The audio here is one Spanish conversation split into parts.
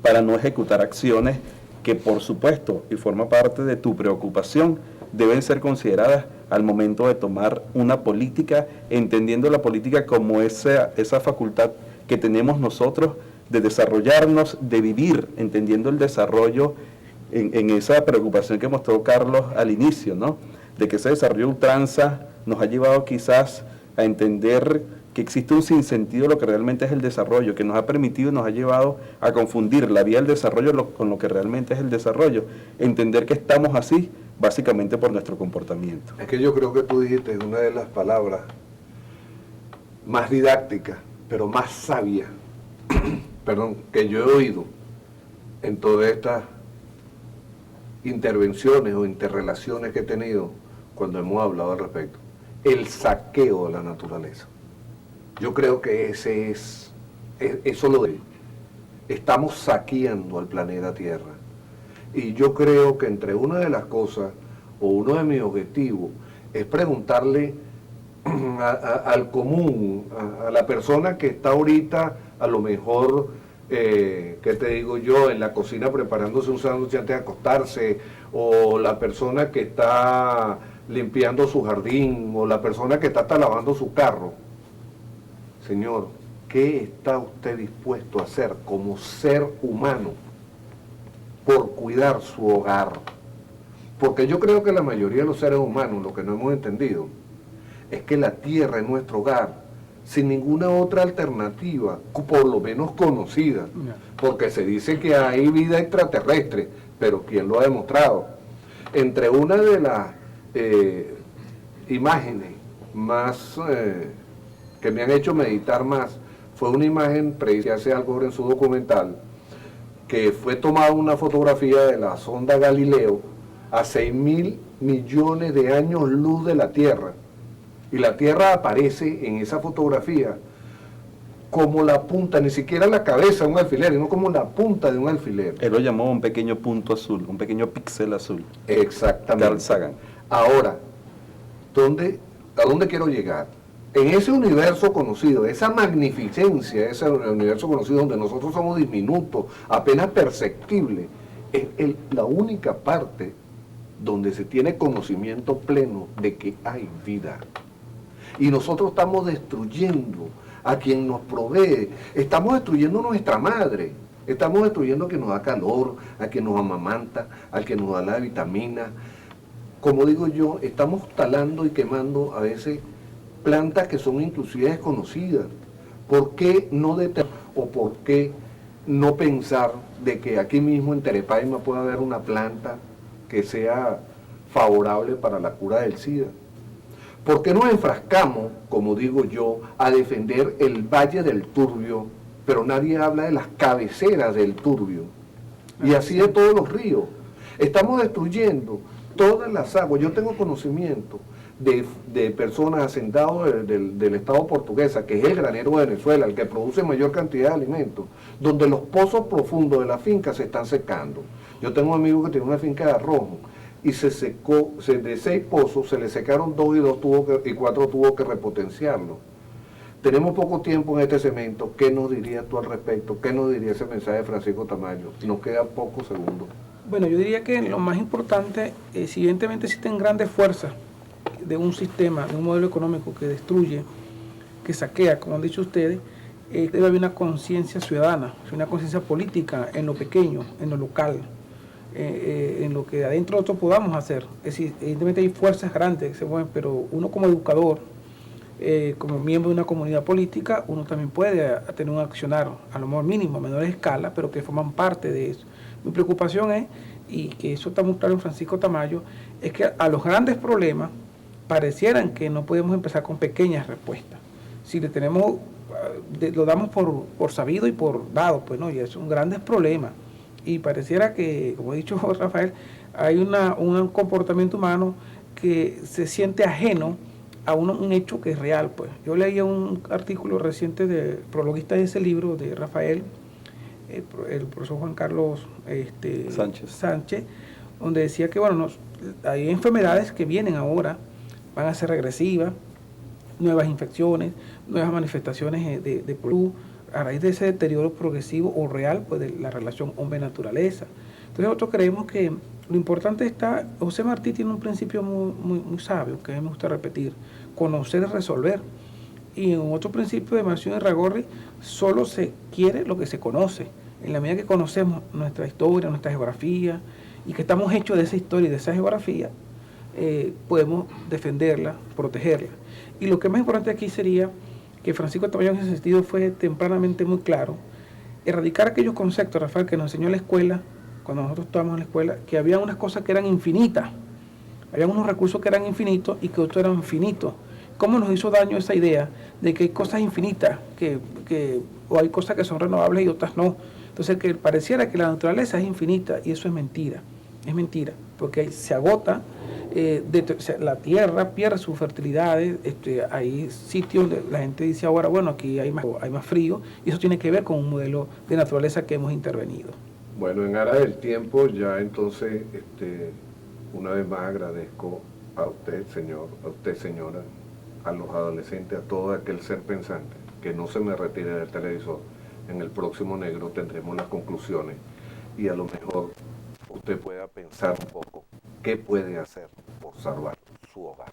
para no ejecutar acciones que, por supuesto, y forma parte de tu preocupación, deben ser consideradas al momento de tomar una política, entendiendo la política como esa facultad que tenemos nosotros de desarrollarnos, de vivir, entendiendo el desarrollo en esa preocupación que mostró Carlos al inicio, ¿no? De que ese desarrollo ultranza nos ha llevado quizás a entender que existe un sinsentido de lo que realmente es el desarrollo, que nos ha permitido y nos ha llevado a confundir la vía del desarrollo con lo que realmente es el desarrollo, entender que estamos así básicamente por nuestro comportamiento. Es que yo creo que tú dijiste una de las palabras más didácticas, pero más sabias, perdón, que yo he oído en todas estas intervenciones o interrelaciones que he tenido cuando hemos hablado al respecto: el saqueo de la naturaleza. Yo creo que eso lo de estamos saqueando al planeta Tierra. Y yo creo que entre una de las cosas, o uno de mis objetivos, es preguntarle al común, a la persona que está ahorita, a lo mejor, ¿qué te digo yo?, en la cocina preparándose un sándwich antes de acostarse, o la persona que está limpiando su jardín, o la persona que está hasta lavando su carro. Señor, ¿qué está usted dispuesto a hacer como ser humano por cuidar su hogar? Porque yo creo que la mayoría de los seres humanos, lo que no hemos entendido, es que la tierra es nuestro hogar, sin ninguna otra alternativa, por lo menos conocida, porque se dice que hay vida extraterrestre, pero ¿quién lo ha demostrado? Entre una de las imágenes más que me han hecho meditar más, fue una imagen, que hace algo en su documental, que fue tomada una fotografía de la sonda Galileo a 6.000 millones de años luz de la Tierra, y la Tierra aparece en esa fotografía como la punta, ni siquiera la cabeza de un alfiler, sino como la punta de un alfiler. Él lo llamó un pequeño punto azul, un pequeño píxel azul. Exactamente. Carl Sagan. Ahora, ¿a dónde quiero llegar? En ese universo conocido, esa magnificencia, ese universo conocido donde nosotros somos diminutos, apenas perceptibles, es la única parte donde se tiene conocimiento pleno de que hay vida. Y nosotros estamos destruyendo a quien nos provee, estamos destruyendo nuestra madre, estamos destruyendo a quien nos da calor, a quien nos amamanta, al que nos da la vitamina. Como digo yo, estamos talando y quemando a veces plantas que son inclusive desconocidas. ¿Por qué no o por qué no pensar de que aquí mismo en Terepaima puede haber una planta que sea favorable para la cura del SIDA? ¿Por qué nos enfrascamos, como digo yo, a defender el Valle del Turbio, pero nadie habla de las cabeceras del Turbio? Y así de todos los ríos. Estamos destruyendo todas las aguas. Yo tengo conocimiento de personas asentadas del Estado portuguesa, que es el granero de Venezuela, el que produce mayor cantidad de alimentos, donde los pozos profundos de la finca se están secando. Yo tengo un amigo que tiene una finca de arroz, y se secó, de 6 pozos se le secaron 2 y 4 tuvo que repotenciarlo. Tenemos poco tiempo en este segmento. ¿Qué nos dirías tú al respecto? ¿Qué nos diría ese mensaje de Francisco Tamayo? Nos quedan pocos segundos. Bueno, yo diría que lo más importante, si evidentemente existen grandes fuerzas de un sistema, de un modelo económico que destruye, que saquea, como han dicho ustedes, debe haber una conciencia ciudadana, una conciencia política en lo pequeño, en lo local, en lo que adentro nosotros podamos hacer. Es decir, evidentemente hay fuerzas grandes que se mueven, pero uno como educador, como miembro de una comunidad política, uno también puede tener un accionar, a lo mejor mínimo, a menor escala, pero que forman parte de eso. Mi preocupación es, y que eso está muy claro en Francisco Tamayo, es que a los grandes problemas parecieran que no podemos empezar con pequeñas respuestas. Si le tenemos, lo damos por sabido y por dado, pues no, y son grandes problemas. Y pareciera que, como ha dicho Rafael, hay un comportamiento humano que se siente ajeno a un hecho que es real. Pues yo leía un artículo reciente de prologuista de ese libro de Rafael, el profesor Juan Carlos Sánchez, donde decía que bueno, hay enfermedades que vienen ahora, van a ser regresivas, nuevas infecciones, nuevas manifestaciones de polio, a raíz de ese deterioro progresivo o real, pues, de la relación hombre-naturaleza. Entonces nosotros creemos que lo importante está, José Martí tiene un principio muy sabio, que a mí me gusta repetir: conocer es resolver. Y en otro principio de Marción y Ragorri, solo se quiere lo que se conoce. En la medida que conocemos nuestra historia, nuestra geografía, y que estamos hechos de esa historia y de esa geografía, podemos defenderla, protegerla. Y lo que es más importante aquí sería que Francisco Tamayo en ese sentido fue tempranamente muy claro: erradicar aquellos conceptos, Rafael, que nos enseñó en la escuela, cuando nosotros estábamos en la escuela, que había unas cosas que eran infinitas, había unos recursos que eran infinitos y que otros eran finitos. ¿Cómo nos hizo daño esa idea de que hay cosas infinitas, o hay cosas que son renovables y otras no? Entonces, que pareciera que la naturaleza es infinita, y eso es mentira, porque se agota, la tierra pierde sus fertilidades, hay sitios donde la gente dice ahora, bueno, aquí hay más frío, y eso tiene que ver con un modelo de naturaleza que hemos intervenido. Bueno, en aras del tiempo, ya entonces, una vez más agradezco a usted, señor, a usted, señora, a los adolescentes, a todo aquel ser pensante, que no se me retire del televisor. En el próximo negro tendremos las conclusiones y a lo mejor usted pueda pensar un poco qué puede hacer por salvar su hogar.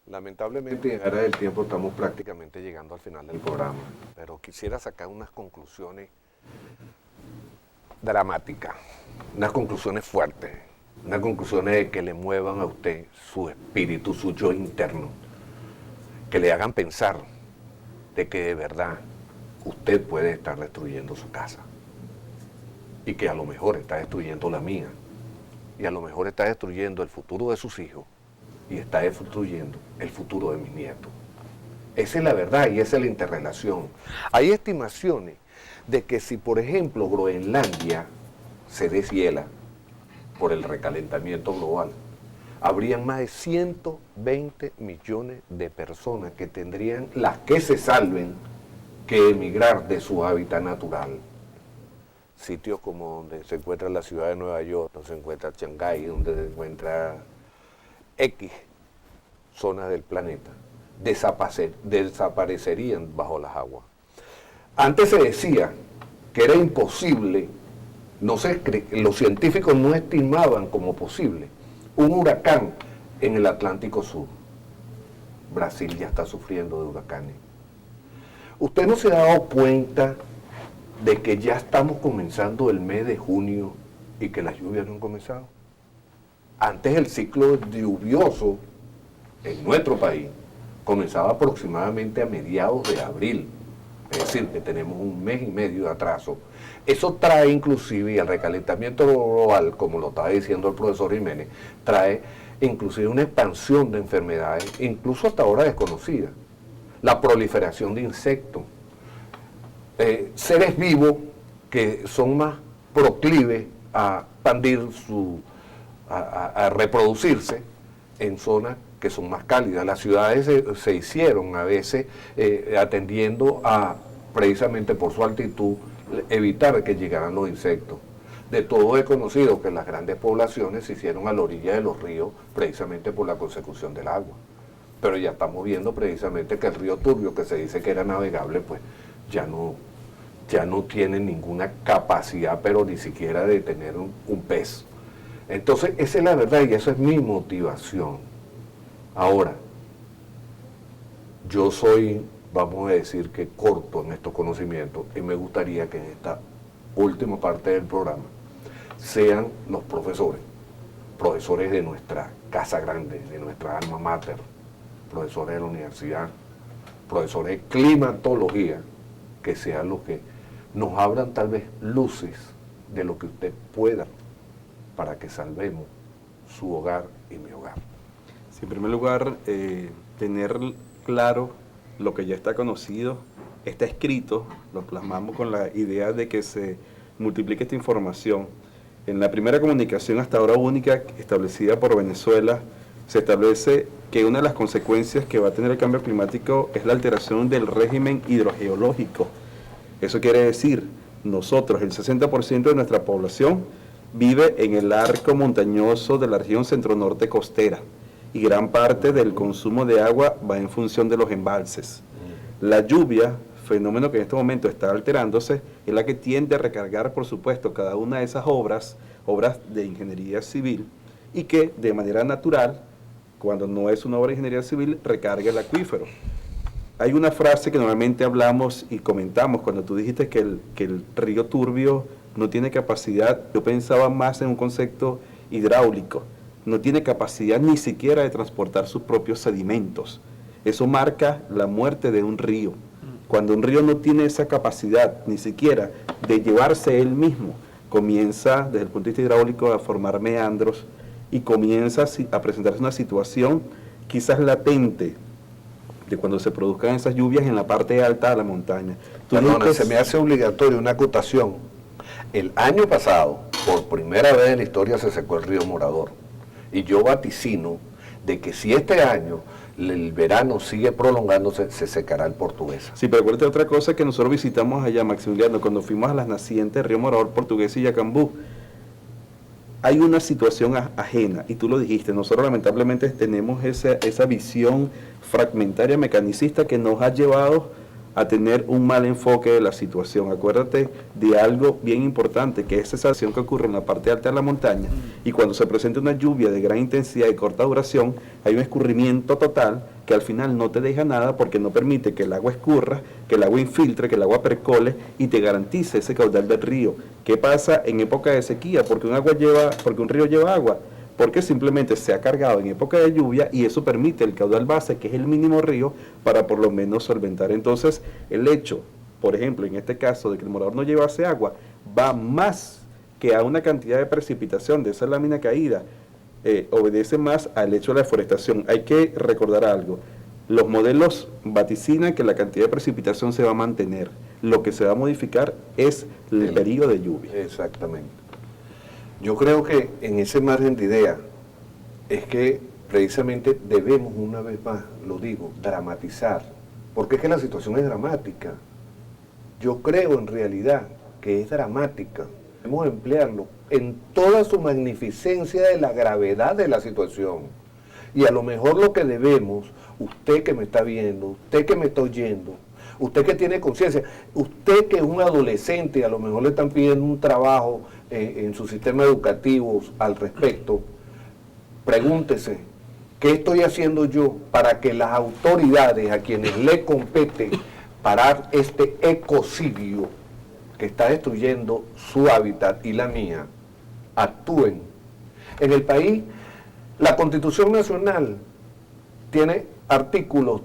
Lamentablemente, en aras del tiempo, estamos prácticamente llegando al final del programa, pero quisiera sacar unas conclusiones dramáticas, unas conclusiones fuertes, unas conclusiones que le muevan a usted su espíritu, su yo interno, que le hagan pensar de que de verdad usted puede estar destruyendo su casa y que a lo mejor está destruyendo la mía y a lo mejor está destruyendo el futuro de sus hijos y está destruyendo el futuro de mis nietos. Esa es la verdad y esa es la interrelación. Hay estimaciones de que si, por ejemplo, Groenlandia se deshiela por el recalentamiento global, habrían más de 120 millones de personas que tendrían, las que se salven, que emigrar de su hábitat natural. Sitios como donde se encuentra la ciudad de Nueva York, donde se encuentra Shanghái, donde se encuentra X zonas del planeta, desaparecerían bajo las aguas. Antes se decía que era imposible, los científicos no estimaban como posible un huracán en el Atlántico Sur. Brasil ya está sufriendo de huracanes. ¿Usted no se ha dado cuenta de que ya estamos comenzando el mes de junio y que las lluvias no han comenzado? Antes el ciclo lluvioso en nuestro país comenzaba aproximadamente a mediados de abril, es decir, que tenemos un mes y medio de atraso. Eso trae inclusive, y el recalentamiento global, como lo estaba diciendo el profesor Jiménez, trae inclusive una expansión de enfermedades, incluso hasta ahora desconocidas. La proliferación de insectos, seres vivos que son más proclives a expandir a reproducirse en zonas que son más cálidas. Las ciudades se hicieron a veces atendiendo a, precisamente por su altitud, evitar que llegaran los insectos. De todo he conocido que las grandes poblaciones se hicieron a la orilla de los ríos precisamente por la consecución del agua. Pero ya estamos viendo precisamente que el río Turbio, que se dice que era navegable, pues ya no tiene ninguna capacidad, pero ni siquiera de tener un pez. Entonces, esa es la verdad y esa es mi motivación. Ahora, yo soy, vamos a decir que corto en estos conocimientos y me gustaría que en esta última parte del programa sean los profesores de nuestra casa grande, de nuestra alma mater, profesores de la universidad, profesores de climatología, que sean los que nos abran tal vez luces de lo que usted pueda para que salvemos su hogar y mi hogar. Sí, en primer lugar, tener claro lo que ya está conocido, está escrito, lo plasmamos con la idea de que se multiplique esta información. En la primera comunicación hasta ahora única establecida por Venezuela, se establece que una de las consecuencias que va a tener el cambio climático es la alteración del régimen hidrogeológico. Eso quiere decir nosotros, el 60% de nuestra población vive en el arco montañoso de la región centro-norte costera y gran parte del consumo de agua va en función de los embalses. La lluvia, fenómeno que en este momento está alterándose, es la que tiende a recargar, por supuesto, cada una de esas obras de ingeniería civil, y que de manera natural, cuando no es una obra de ingeniería civil, recarga el acuífero. Hay una frase que normalmente hablamos y comentamos cuando tú dijiste que el río Turbio no tiene capacidad. Yo pensaba más en un concepto hidráulico. No tiene capacidad ni siquiera de transportar sus propios sedimentos. Eso marca la muerte de un río. Cuando un río no tiene esa capacidad ni siquiera de llevarse él mismo, comienza desde el punto de vista hidráulico a formar meandros y comienza a presentarse una situación quizás latente de cuando se produzcan esas lluvias en la parte alta de la montaña. Perdona, se me hace obligatorio una acotación. El año pasado, por primera vez en la historia, se secó el río Morador. Y yo vaticino de que si este año el verano sigue prolongándose, se secará el Portuguesa. Sí, pero acuérdate otra cosa que nosotros visitamos allá, Maximiliano, cuando fuimos a las nacientes Río Morador, Portuguesa y Yacambú. Hay una situación ajena, y tú lo dijiste, nosotros lamentablemente tenemos esa visión fragmentaria, mecanicista, que nos ha llevado a tener un mal enfoque de la situación. Acuérdate de algo bien importante, que es esa acción que ocurre en la parte alta de la montaña, y cuando se presenta una lluvia de gran intensidad y corta duración, hay un escurrimiento total que al final no te deja nada porque no permite que el agua escurra, que el agua infiltre, que el agua percole y te garantice ese caudal del río. ¿Qué pasa en época de sequía? Porque un río lleva agua, porque simplemente se ha cargado en época de lluvia y eso permite el caudal base, que es el mínimo río, para por lo menos solventar. Entonces, el hecho, por ejemplo, en este caso de que el Morador no llevase agua, va más que a una cantidad de precipitación de esa lámina caída, obedece más al hecho de la deforestación. Hay que recordar algo, los modelos vaticinan que la cantidad de precipitación se va a mantener, lo que se va a modificar es el periodo de lluvia. Exactamente. Yo creo que en ese margen de idea es que precisamente debemos, una vez más, lo digo, dramatizar, porque es que la situación es dramática. Yo creo en realidad que es dramática. Debemos emplearlo en toda su magnificencia de la gravedad de la situación. Y a lo mejor lo que debemos, usted que me está viendo, usted que me está oyendo, usted que tiene conciencia, usted que es un adolescente, a lo mejor le están pidiendo un trabajo en su sistema educativo al respecto, pregúntese, ¿qué estoy haciendo yo para que las autoridades a quienes le compete parar este ecocidio que está destruyendo su hábitat y la mía, actúen? En el país, la Constitución Nacional tiene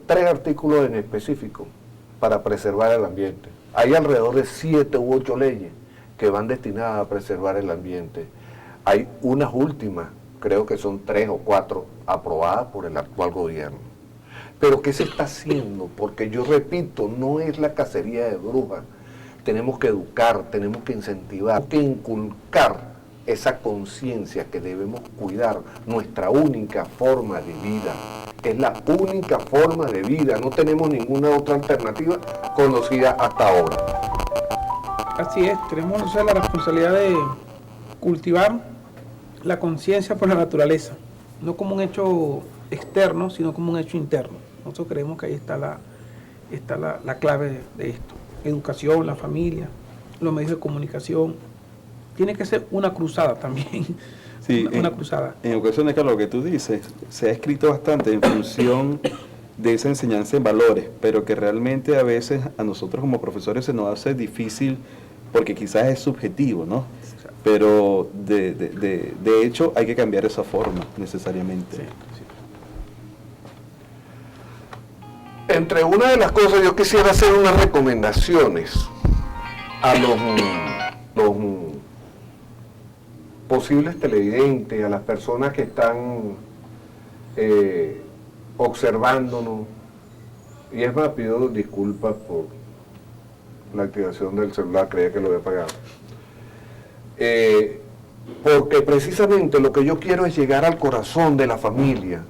tres artículos en específico para preservar el ambiente. Hay alrededor de 7 u 8 leyes que van destinadas a preservar el ambiente. Hay unas últimas, creo que son 3 o 4, aprobadas por el actual gobierno. Pero ¿qué se está haciendo? Porque yo repito, no es la cacería de brujas. Tenemos que educar, tenemos que incentivar, tenemos que inculcar esa conciencia que debemos cuidar, nuestra única forma de vida. Es la única forma de vida, no tenemos ninguna otra alternativa conocida hasta ahora. Así es, tenemos nosotros la responsabilidad de cultivar la conciencia por la naturaleza, no como un hecho externo, sino como un hecho interno. Nosotros creemos que ahí está la clave de esto. Educación, la familia, los medios de comunicación. Tiene que ser una cruzada también. Sí, una cruzada. En ocasiones, Carlos, lo que tú dices, se ha escrito bastante en función de esa enseñanza en valores, pero que realmente a veces a nosotros como profesores se nos hace difícil porque quizás es subjetivo, ¿no? Pero de hecho hay que cambiar esa forma necesariamente. Sí. Entre una de las cosas, yo quisiera hacer unas recomendaciones a los posibles televidentes, a las personas que están observándonos. Y es más, pido disculpas por la activación del celular, creía que lo había apagado. Porque precisamente lo que yo quiero es llegar al corazón de la familia.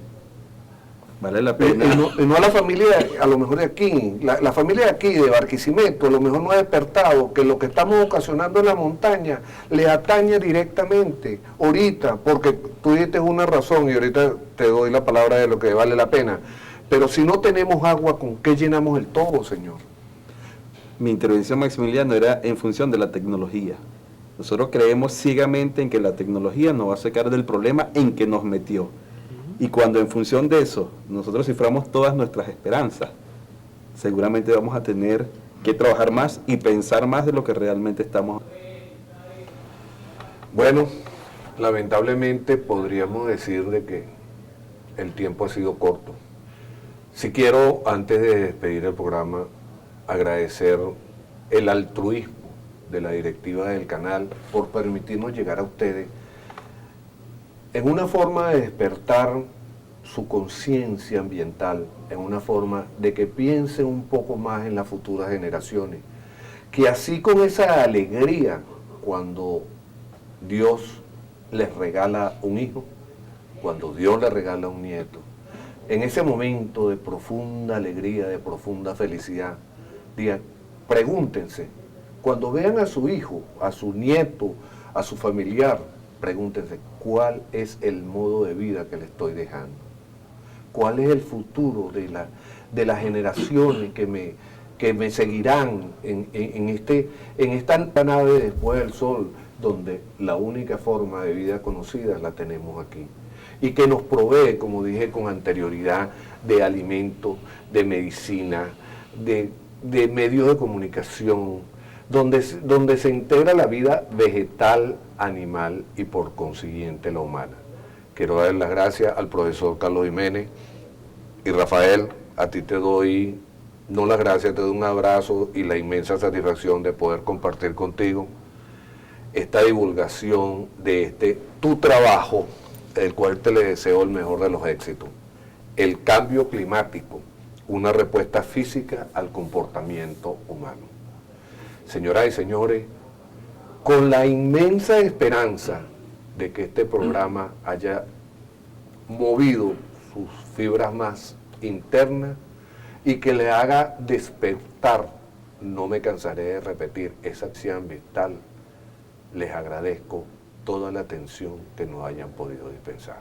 Vale la Y pena. no a la familia, a lo mejor de aquí, la familia de aquí, de Barquisimeto, a lo mejor no ha despertado que lo que estamos ocasionando en la montaña le atañe directamente, ahorita, porque tú dijiste una razón y ahorita te doy la palabra de lo que vale la pena, pero si no tenemos agua, ¿con qué llenamos el todo, Señor? Mi intervención, Maximiliano, era en función de la tecnología. Nosotros creemos ciegamente en que la tecnología nos va a sacar del problema en que nos metió. Y cuando en función de eso nosotros ciframos todas nuestras esperanzas, seguramente vamos a tener que trabajar más y pensar más de lo que realmente estamos. Bueno, lamentablemente podríamos decir de que el tiempo ha sido corto. Si quiero, antes de despedir el programa, agradecer el altruismo de la directiva del canal por permitirnos llegar a ustedes en una forma de despertar su conciencia ambiental, en una forma de que piensen un poco más en las futuras generaciones, que así con esa alegría cuando Dios les regala un hijo, cuando Dios les regala un nieto, en ese momento de profunda alegría, de profunda felicidad, digan, pregúntense, cuando vean a su hijo, a su nieto, a su familiar, pregúntense, ¿cuál es el modo de vida que le estoy dejando? ¿Cuál es el futuro de las generaciones que me seguirán en esta nave después del sol, donde la única forma de vida conocida la tenemos aquí? Y que nos provee, como dije con anterioridad, de alimentos, de medicina, de medios de comunicación, donde se integra la vida vegetal, animal y por consiguiente la humana. Quiero dar las gracias al profesor Carlos Jiménez y Rafael, a ti te doy, no las gracias, te doy un abrazo y la inmensa satisfacción de poder compartir contigo esta divulgación de tu trabajo, el cual te le deseo el mejor de los éxitos. El cambio climático, una respuesta física al comportamiento humano. Señoras y señores, con la inmensa esperanza de que este programa haya movido sus fibras más internas y que le haga despertar, no me cansaré de repetir, esa acción ambiental, les agradezco toda la atención que nos hayan podido dispensar.